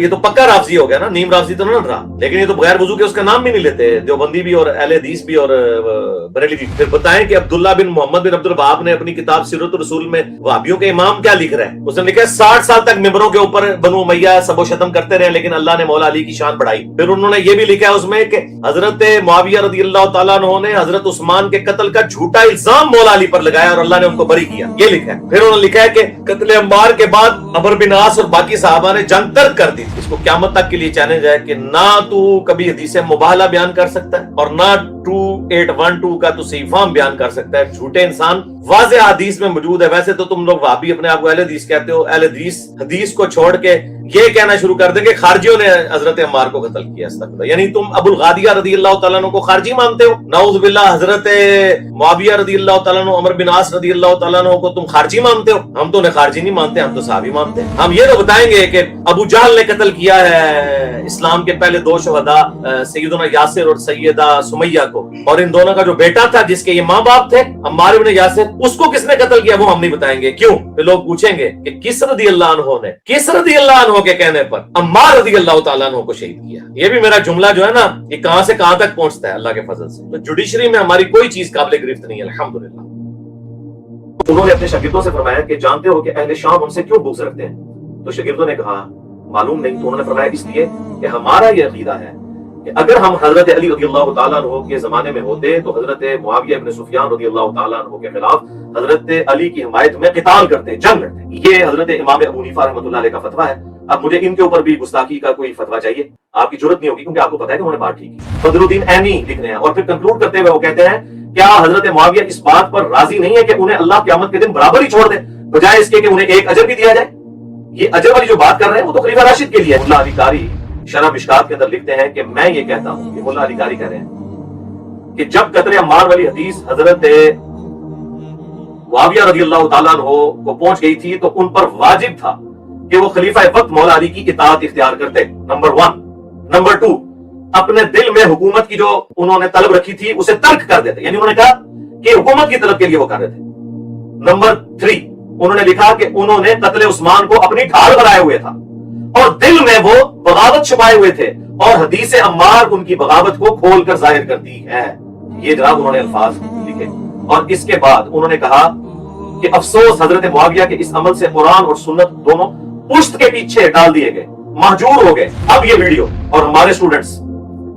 یہ تو پکا رافضی ہو گیا نا, نیم رافضی تو نہ رہا, لیکن یہ تو بغیر وضو کے اس کا نام بھی نہیں لیتے, دیوبندی بھی اور اہل حدیث بھی اور بریلوی بھی. پھر بتائیں کہ عبداللہ بن محمد بن عبد الوہاب نے اپنی کتاب سیرت الرسول میں وہابیوں کے امام کیا لکھ رہا ہے؟ اس نے لکھا ہے 60 سال تک ممبروں کے اوپر بنو امیہ سب و شتم کرتے رہے لیکن اللہ نے مولا علی کی شان بڑھائی. پھر انہوں نے یہ بھی لکھا ہے اس میں کہ حضرت معاویہ رضی اللہ تعالیٰ عنہ نے حضرت عثمان کے قتل کا جھوٹا الزام مولا علی پر لگایا اور اللہ نے ان کو بری کیا, یہ لکھا ہے. پھر انہوں نے لکھا ہے کہ قتل عمار کے بعد عمر بن عاص اور باقی صحابہ نے جنگ ترک کر دی. اس کو قیامت تک کے لیے چیلنج ہے کہ نہ تو کبھی حدیث مباہلہ بیان کر سکتا ہے اور نہ 2812 کا تو صحیح فہم بیان کر سکتا ہے. جھوٹے انسان واضح حدیث میں موجود ہے. ویسے تو تم لوگ وہابی اپنے آپ کو اہل حدیث کہتے ہو, اہل حدیث کو چھوڑ کے یہ کہنا شروع کر دیں کہ خارجیوں نے حضرت عمار کو قتل کیا. استغفر, یعنی تم ابو الغادیہ رضی اللہ تعالیٰ عنہ کو خارجی مانتے ہو. نعوذ باللہ, حضرت معاویہ رضی اللہ تعالیٰ عنہ, عمر بن عاص رضی اللہ تعالیٰ عنہ کو تم خارجی مانتے ہو. ہم تو انہیں خارجی نہیں مانتے, ہم تو صحابی مانتے ہیں. ہم یہ تو بتائیں گے کہ ابو جہل نے قتل کیا ہے اسلام کے پہلے 2 شہداء سیدنا یاسر اور سیدہ سمیہ کو, اور ان دونوں کا جو بیٹا تھا جس کے یہ ماں باپ تھے عمار بن یاسر, اس کو کس نے قتل کیا وہ ہم نہیں بتائیں گے. کیوں؟ پھر لوگ پوچھیں گے کہ کس رضی اللہ عنہ نے, کس رضی اللہ عنہ کے کہنے پر عمار رضی اللہ تعالیٰ عنہ کو شہید کیا. یہ بھی میرا جملہ جو ہے نا یہ کہاں سے کہاں تک پہنچتا ہے اللہ کے فضل سے. تو جوڈیشری میں ہماری کوئی چیز قابل گرفت نہیں ہے الحمدللہ. انہوں نے اپنے شاگردوں سے فرمایا کہ جانتے ہو کہ اہل شام ان سے کیوں بغض رکھتے ہیں؟ تو شاگردوں نے کہا معلوم نہیں. تو انہوں نے فرمایا اس لیے کہ ہمارا یہ عقیدہ ہے کہ اگر ہم حضرت علی رضی اللہ تعالیٰ عنہ کے زمانے میں ہوتے تو حضرت معاویہ بن سفیان رضی اللہ تعالیٰ عنہ کے خلاف حضرت علی کی حمایت میں قتال کرتے, جنگ لڑتے. یہ حضرت امام ابو حنیفہ رحمۃ اللہ علیہ کا فتویٰ ہے. اب مجھے ان کے اوپر بھی گستاخی کا کوئی فتویٰ چاہیے, آپ کی ضرورت نہیں ہوگی کیونکہ آپ کو پتا ہے کہ انہوں نے بات ٹھیک کی. بدر الدین عینی لکھ رہے ہیں اور پھر کنکلوڈ کرتے ہوئے وہ کہتے ہیں کیا حضرت معاویہ اس بات پر راضی نہیں ہے کہ انہیں اللہ قیامت کے دن برابر ہی چھوڑ دے بجائے اس کے کہ انہیں ایک اجر بھی دیا جائے؟ یہ اجر والی جو بات کر رہے ہیں وہ تو خلیفہ راشد کے لیے. ملا علی قاری شرح مشکات کے اندر لکھتے ہیں کہ میں یہ کہتا ہوں کہ ملا علی قاری کہہ رہے ہیں کہ جب قتل عمار والی حدیث حضرت معاویہ رضی اللہ تعالیٰ عنہ کو پہنچ گئی تھی تو ان پر واجب تھا کہ وہ خلیفہ وقت مولا علی کی اطاعت اختیار کرتے, نمبر 1. نمبر 2, اپنے دل میں حکومت کی جو انہوں نے طلب رکھی تھی اسے ترک کر دیتے, یعنی انہوں نے کہا کہ حکومت کی طلب کے لیے وہ کر رہے تھے. نمبر 3, انہوں نے لکھا کہ انہوں نے قتل عثمان کو اپنی ڈھال بنائے ہوئے تھا اور دل میں وہ بغاوت چھپائے ہوئے تھے اور حدیث عمار ان کی بغاوت کو کھول کر ظاہر کرتی ہے. یہ جناب انہوں نے الفاظ لکھے. اور اس کے بعد انہوں نے کہا کہ افسوس حضرت معاویہ کے اس عمل سے قرآن اور سنت دونوں پشت کے پیچھے ڈال دیے گئے, محجور ہو گئے. اب یہ ویڈیو اور ہمارے اسٹوڈنٹس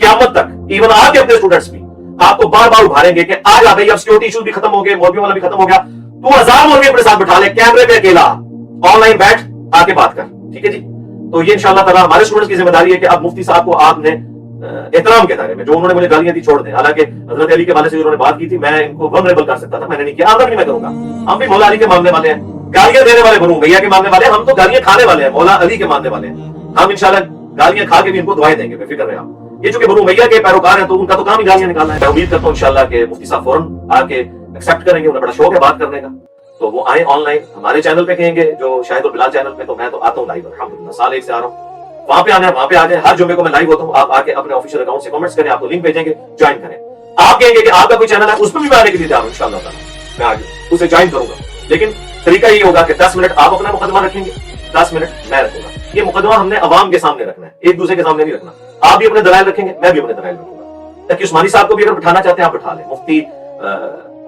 قیامت تک, ایون آپ کے اپنے اسٹوڈنٹس بھی آپ کو بار بار ابھاریں گے کہ آج آ گئی, اب سیکورٹی ایشوز بھی ختم ہو گئے, مولویوں والا بھی ختم ہو گیا, تو 1000 مولوی اپنے ساتھ بٹھا لے, کیمرے پہ اکیلا آن لائن بیٹھ آ کے بات کر, ٹھیک ہے جی. تو یہ انشاءاللہ تعالیٰ ہمارے اسٹوڈنٹس کی ذمہ داری ہے کہ اب مفتی صاحب کو آپ نے احترام کے دائرے میں, جو انہوں نے مجھے گالیاں دی چھوڑ دیں. حالانکہ حضرت علی کے والے سے انہوں نے بات کی تھی, میں ان کو ولنریبل کر سکتا تھا, میں نے نہیں کیا, آگے بھی میں کروں گا. ہم بھی مولا علی کے ماننے والے ہیں, گالیاں دینے والے بنوں بھیا کے ماننے والے ہیں, ہم تو گالیاں کھانے والے ہیں, مولا علی کے ماننے والے ہیں. ہم انشاءاللہ گالیاں کھا کے بھی ان کو دعائیں دیں گے, بے فکر رہے آپ. یہ چونکہ بنو امیہ کے پیروکار ہیں تو ان کا تو کام ہی گالیاں نکالنا ہے. میں امید کرتا ہوں انشاءاللہ کہ مفتی صاحب فوراً آ کے ایکسپٹ کریں گے, انہیں بڑا شوق ہے بات کرنے کا, تو وہ آئیں آن لائن ہمارے چینل پہ کہیں گے جو شاہد البلال چینل پہ. تو میں تو آتا ہوں لائیو الحمدللہ, سال 1 سے آ رہا ہوں, وہاں پہ آنا ہے وہاں پہ آ جائیں. ہر جمعے کو میں لائیو ہوتا ہوں, آپ آ کے اپنے آفیشیل اکاؤنٹ سے کمنٹس کریں, آپ کو لنک بھیجیں گے, جوائن کریں. آپ کہیں گے کہ آپ کا کوئی چینل ہے اس پہ بھی میں آنے کے لیے تیار ہوں انشاءاللہ تعالیٰ, میں آگے اسے جوائن کروں گا. لیکن طریقہ یہ ہوگا کہ 10 منٹ آپ اپنا مقدمہ رکھیں گے, 10 منٹ میں رکھوں گا. یہ مقدمہ ہم نے عوام کے سامنے رکھنا ہے, ایک دوسرے کے سامنے نہیں رکھنا. آپ بھی اپنے دلائل رکھیں گے, میں بھی اپنے دلائل رکھوں گا, تاکہ عثمانی صاحب کو بھی اگر بٹھانا چاہتے ہیں آپ بٹھا لیں, مفتی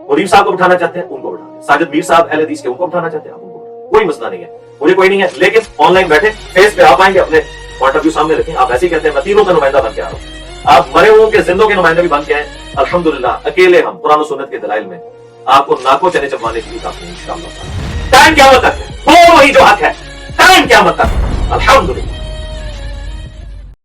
مریم صاحب کو بٹھانا چاہتے ہیں ان کو بٹھا لیں, ساجد میر صاحب اہل حدیث کے ان کو بٹھانا چاہتے ہیں آپ ان کو, کوئی مسئلہ نہیں ہے, مجھے کوئی نہیں ہے. لیکن آن لائن بیٹھے, فیس پہ آپ آئیں گے, اپنے پوائنٹ آف ویو سامنے رکھیں. آپ ایسے ہی کہتے ہیں میں تینوں کا نمائندہ بن کے آ رہا ہوں, آپ مرے ہوں کے زندوں کے نمائندے بھی بن کے آئے الحمدللہ. اکیلے ہم قرآن و سنت کے دلائل میں آپ کو ناکوں چنے چبانے کے لیے کافی انشاءاللہ. ٹائم قیامت تک ہے, وہی جو حق ہے, ٹائم قیامت تک الحمدللہ.